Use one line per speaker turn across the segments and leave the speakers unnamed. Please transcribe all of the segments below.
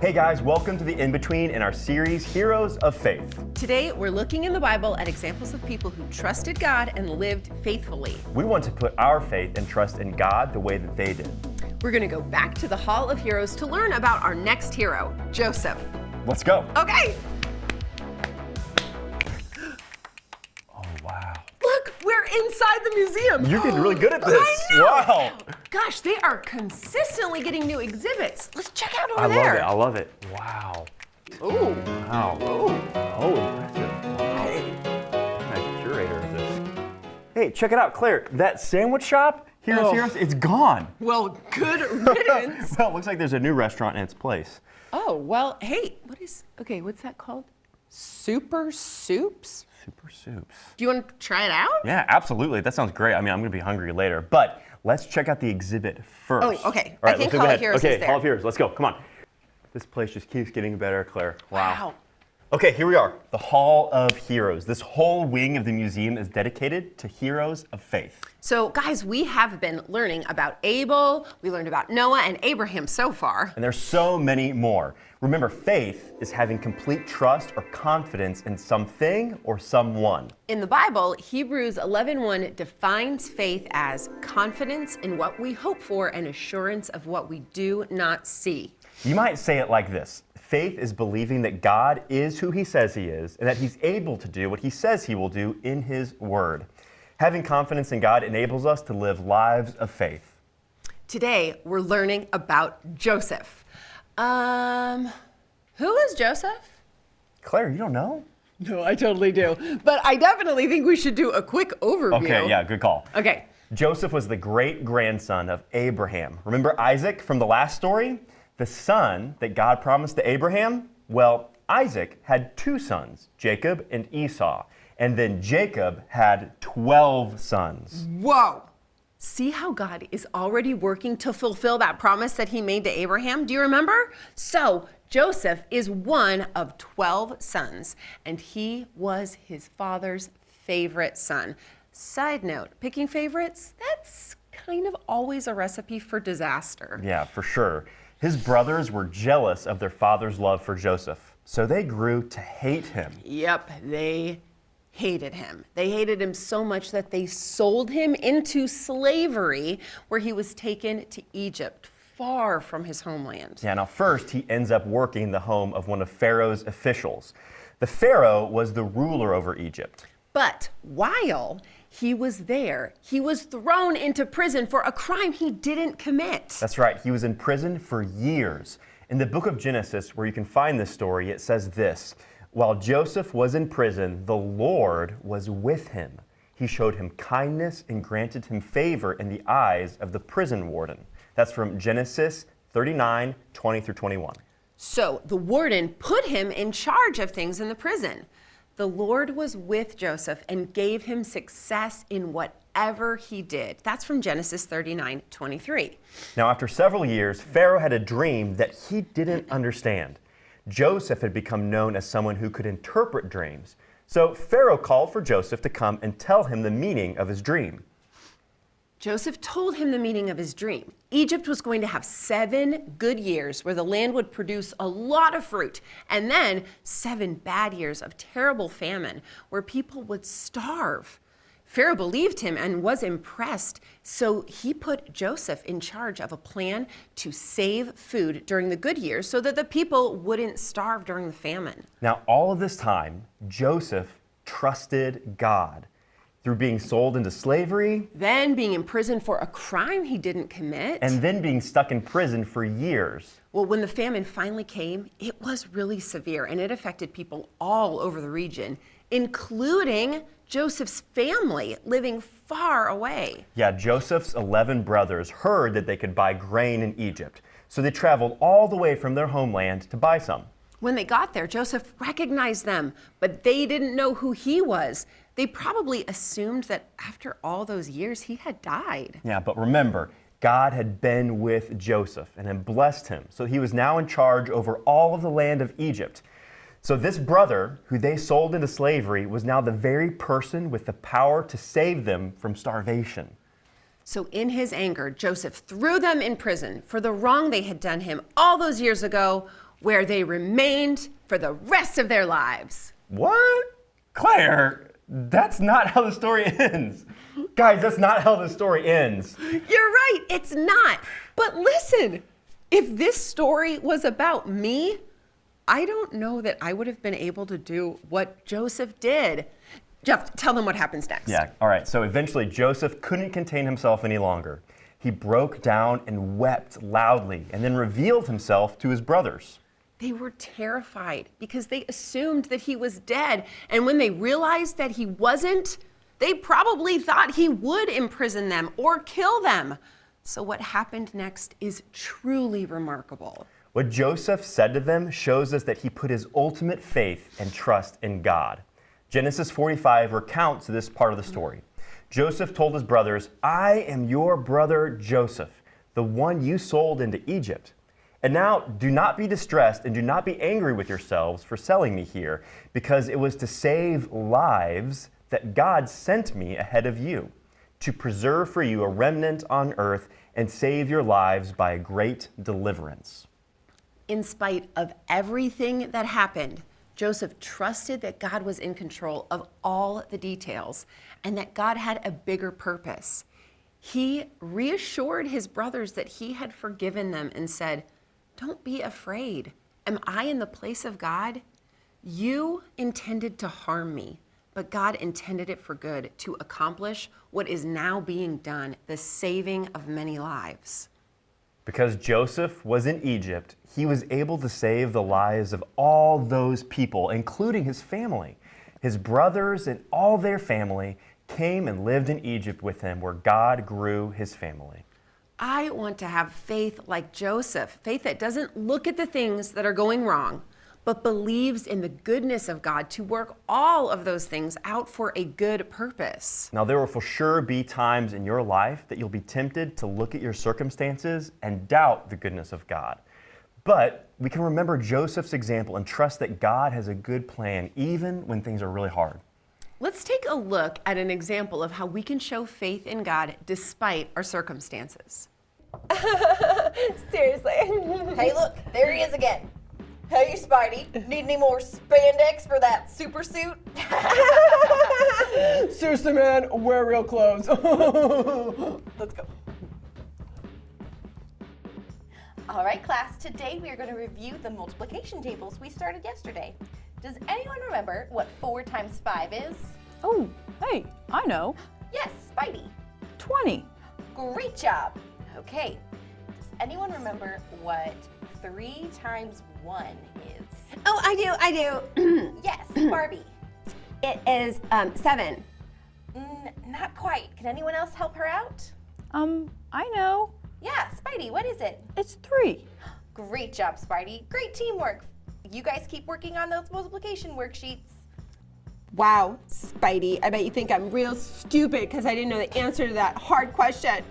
Hey guys, welcome to the In-Between in our series, Heroes of Faith.
Today, we're looking in the Bible at examples of people who trusted God and lived faithfully.
We want to put our faith and trust in God the way that they did.
We're going to go back to the Hall of Heroes to learn about our next hero, Joseph.
Let's go.
Okay.
Oh, wow.
Look, we're inside the museum.
You're getting really good at this.
I know.
Wow.
Gosh, they are consistently getting new exhibits. Let's check out over
I
there.
love it. Wow.
Ooh.
Wow.
Ooh.
Oh, impressive. Hey, I'm a curator of this. Hey, check it out, Claire. That sandwich shop, Heroes, it's gone.
Well, good riddance.
Well, it looks like there's a new restaurant in its place.
Oh, well, hey, what's that called? Super Soups?
Super Soups.
Do you want to try it out?
Yeah, absolutely. That sounds great. I mean, I'm going to be hungry later. But let's check out the exhibit first.
Oh, okay.
All right,
I think
let's go
Hall of
ahead.
Heroes
Okay,
is there.
Hall of Heroes. Let's go. Come on. This place just keeps getting better, Claire.
Wow.
Okay, here we are. The Hall of Heroes. This whole wing of the museum is dedicated to heroes of faith.
So, guys, we have been learning about Abel, we learned about Noah and Abraham so far.
And there's so many more. Remember, faith is having complete trust or confidence in something or someone.
In the Bible, Hebrews 11:1 defines faith as confidence in what we hope for and assurance of what we do not see.
You might say it like this. Faith is believing that God is who he says he is and that he's able to do what he says he will do in his word. Having confidence in God enables us to live lives of faith.
Today, we're learning about Joseph. Who is Joseph?
Claire, you don't know?
No, I totally do. But I definitely think we should do a quick overview.
Okay, yeah, good call.
Okay.
Joseph was the great-grandson of Abraham. Remember Isaac from the last story? The son that God promised to Abraham? Well, Isaac had two sons, Jacob and Esau. And then Jacob had 12 sons.
Whoa! See how God is already working to fulfill that promise that he made to Abraham? Do you remember? So, Joseph is one of 12 sons, and he was his father's favorite son. Side note, picking favorites, that's kind of always a recipe for disaster.
Yeah, for sure. His brothers were jealous of their father's love for Joseph, so they grew to hate him.
Yep, they hated him. They hated him so much that they sold him into slavery, where he was taken to Egypt, far from his homeland.
Yeah, now first he ends up working in the home of one of Pharaoh's officials. The Pharaoh was the ruler over Egypt.
But while he was there, he was thrown into prison for a crime he didn't commit.
That's right, he was in prison for years. In the book of Genesis, where you can find this story, it says this: while Joseph was in prison, the Lord was with him. He showed him kindness and granted him favor in the eyes of the prison warden. That's from Genesis 39, 20 through 21.
So the warden put him in charge of things in the prison. The Lord was with Joseph and gave him success in whatever he did. That's from Genesis 39, 23.
Now, after several years, Pharaoh had a dream that he didn't understand. Joseph had become known as someone who could interpret dreams. So Pharaoh called for Joseph to come and tell him the meaning of his dream.
Joseph told him the meaning of his dream. Egypt was going to have 7 good years where the land would produce a lot of fruit, and then 7 bad years of terrible famine where people would starve. Pharaoh believed him and was impressed, so he put Joseph in charge of a plan to save food during the good years so that the people wouldn't starve during the famine.
Now, all of this time, Joseph trusted God. Through being sold into slavery,
Then being imprisoned for a crime he didn't commit.
and then being stuck in prison for years.
Well, when the famine finally came, it was really severe, and it affected people all over the region, including Joseph's family living far away.
Yeah, Joseph's 11 brothers heard that they could buy grain in Egypt, so they traveled all the way from their homeland to buy some.
When they got there, Joseph recognized them, but they didn't know who he was. They probably assumed that after all those years, he had died.
Yeah, but remember, God had been with Joseph and had blessed him, so he was now in charge over all of the land of Egypt. So this brother, who they sold into slavery, was now the very person with the power to save them from starvation.
So in his anger, Joseph threw them in prison for the wrong they had done him all those years ago, where they remained for the rest of their lives.
What? Claire, that's not how the story ends. Guys, that's not how the story ends.
You're right, it's not. But listen, if this story was about me, I don't know that I would have been able to do what Joseph did. Jeff, tell them what happens next.
Yeah, all right. So eventually Joseph couldn't contain himself any longer. He broke down and wept loudly and then revealed himself to his brothers.
They were terrified because they assumed that he was dead. And when they realized that he wasn't, they probably thought he would imprison them or kill them. So what happened next is truly remarkable.
What Joseph said to them shows us that he put his ultimate faith and trust in God. Genesis 45 recounts this part of the story. Joseph told his brothers, "I am your brother Joseph, the one you sold into Egypt. And now do not be distressed and do not be angry with yourselves for selling me here, because it was to save lives that God sent me ahead of you, to preserve for you a remnant on earth and save your lives by a great deliverance."
In spite of everything that happened, Joseph trusted that God was in control of all the details and that God had a bigger purpose. He reassured his brothers that he had forgiven them and said, "Don't be afraid. Am I in the place of God? You intended to harm me, but God intended it for good to accomplish what is now being done, the saving of many lives."
Because Joseph was in Egypt, he was able to save the lives of all those people, including his family. His brothers and all their family came and lived in Egypt with him, where God grew his family.
I want to have faith like Joseph, faith that doesn't look at the things that are going wrong, but believes in the goodness of God to work all of those things out for a good purpose.
Now, there will for sure be times in your life that you'll be tempted to look at your circumstances and doubt the goodness of God. But we can remember Joseph's example and trust that God has a good plan, even when things are really hard.
Let's take a look at an example of how we can show faith in God despite our circumstances.
Seriously. Hey, look, there he is again. Hey, Spidey, need any more spandex for that super suit?
Seriously, man, wear real clothes.
Let's go. All right, class, today we are going to review the multiplication tables we started yesterday. Does anyone remember what 4 times 5 is?
Oh, hey, I know.
Yes, Spidey.
20.
Great job. Okay, does anyone remember what 3 times 1 is?
Oh, I do.
Yes, Barbie.
It is 7.
Not quite. Can anyone else help her out?
I know.
Yeah, Spidey, what is it?
It's 3.
Great job, Spidey. Great teamwork. You guys keep working on those multiplication worksheets.
Wow, Spidey, I bet you think I'm real stupid because I didn't know the answer to that hard question.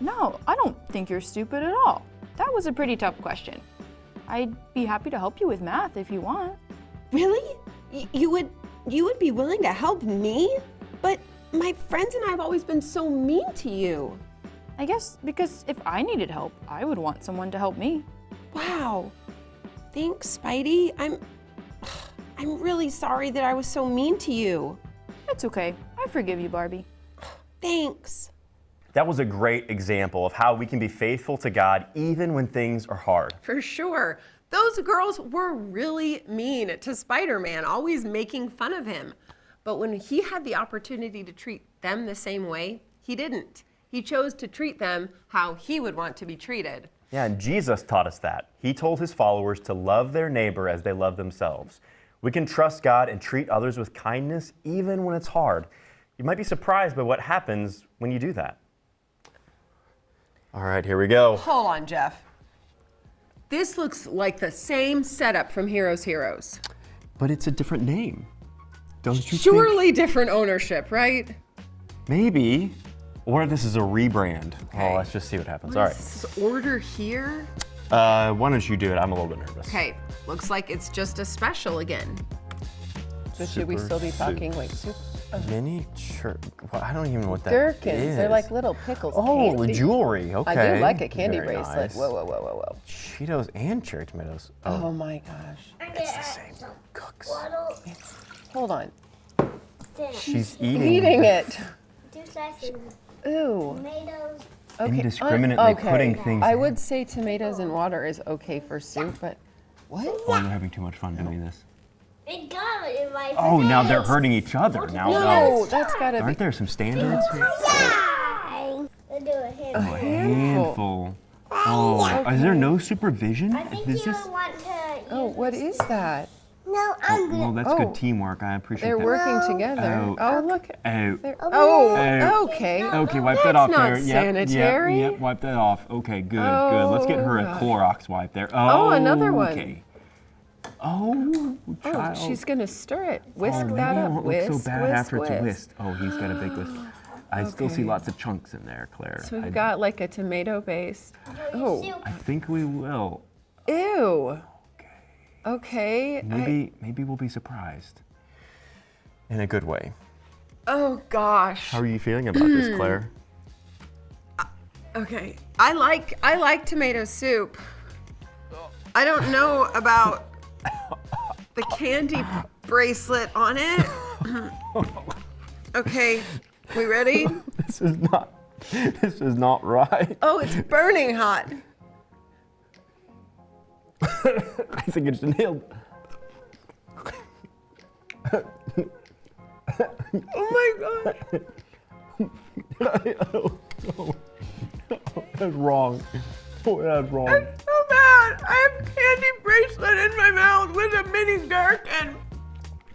No, I don't think you're stupid at all. That was a pretty tough question. I'd be happy to help you with math if you want.
Really? You would be willing to help me? But my friends and I have always been so mean to you.
I guess because if I needed help, I would want someone to help me.
Wow. Thanks, Spidey. I'm really sorry that I was so mean to you.
It's okay. I forgive you, Barbie.
Thanks.
That was a great example of how we can be faithful to God even when things are hard.
For sure. Those girls were really mean to Spider-Man, always making fun of him. But when he had the opportunity to treat them the same way, he didn't. He chose to treat them how he would want to be treated.
Yeah, and Jesus taught us that. He told his followers to love their neighbor as they love themselves. We can trust God and treat others with kindness even when it's hard. You might be surprised by what happens when you do that. All right, here we go.
Hold on, Jeff. This looks like the same setup from Heroes Heroes.
But it's a different name. Don't you think?
Surely different ownership, right?
Maybe. Or this is a rebrand.
Okay.
Oh, let's just see what happens.
What
All
is this order here?
right. Why don't you do it? I'm a little bit nervous.
Okay, looks like it's just a special again.
So should we
Super
still be talking
suits.
like super?
Mini church. Well, I don't even know what that
Gherkins.
is.
They're like little pickles.
Oh,
candy.
jewelry. Okay.
I do like a candy
Very
bracelet.
nice.
Whoa, whoa, whoa, whoa, whoa.
Cheetos and cherry tomatoes.
Oh my gosh.
It's the same. Cooks.
Hold on.
She's eating.
Eating it.
2 slices.
Ooh.
Tomatoes.
Okay.
Indiscriminately
okay.
putting things.
I would say tomatoes and water is okay for soup, but what?
Oh, they're having too much fun doing this.
It got it in my
Oh, now they're
face.
hurting each other. Now,
No, that's gotta
aren't
be
there some standards here?
Yeah. Let's do a handful.
A handful. Oh, is there no supervision?
I think
Is
you
this?
want to.
Oh, what is that?
No, I'm
Well,
gonna.
that's
Oh.
good teamwork. I appreciate
They're
that.
working together.
Oh.
Oh, look.
Oh.
They're-
Oh.
Oh, okay.
Okay, wipe that
That's
off
not
there.
sanitary.
Yep, wipe that off. Okay, good, good. Let's get her a
Oh,
Clorox wipe there.
Oh, another one.
Okay. Oh,
Oh,
child.
she's gonna stir it. Whisk
Oh,
that
no,
up.
it looks
Whisk,
so bad
whisk,
after it's
whisk.
whisked. Oh, he's got a big whisk. I still see
Okay.
lots of chunks in there, Claire.
So we've got like a tomato base. Oh,
I think we will.
ew. Okay.
Maybe we'll be surprised. In a good way.
Oh gosh.
How are you feeling about this, Claire?
Okay. I like tomato soup. I don't know about the candy bracelet on it. Okay. We ready?
This is not right.
Oh, it's burning hot.
I think it's nailed.
Oh my god.
That's wrong. Oh, that's wrong.
So bad. I have candy bracelet in my mouth with a mini gherkin.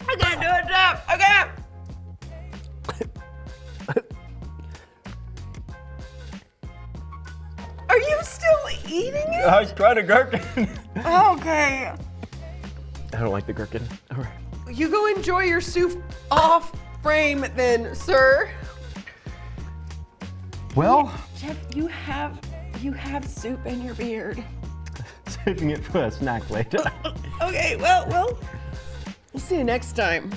I can't do it, Jeff. I can't. Are you still eating it?
I was trying to gherkin.
Okay.
I don't like the gherkin. All right.
You go enjoy your soup off frame then, sir.
Well,
Jeff, you have soup in your beard.
saving it for a snack later.
Okay, well, we'll see you next time.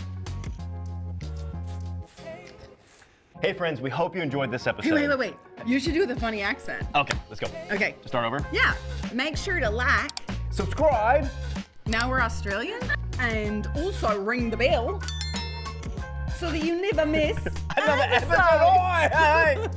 Hey friends, we hope you enjoyed this episode.
Wait. You should do the funny accent.
Okay, let's go.
Okay.
Start over.
Yeah. Make sure to like.
Subscribe.
Now we're Australian. And also ring the bell so that you never miss
Another episode. Oh, hey.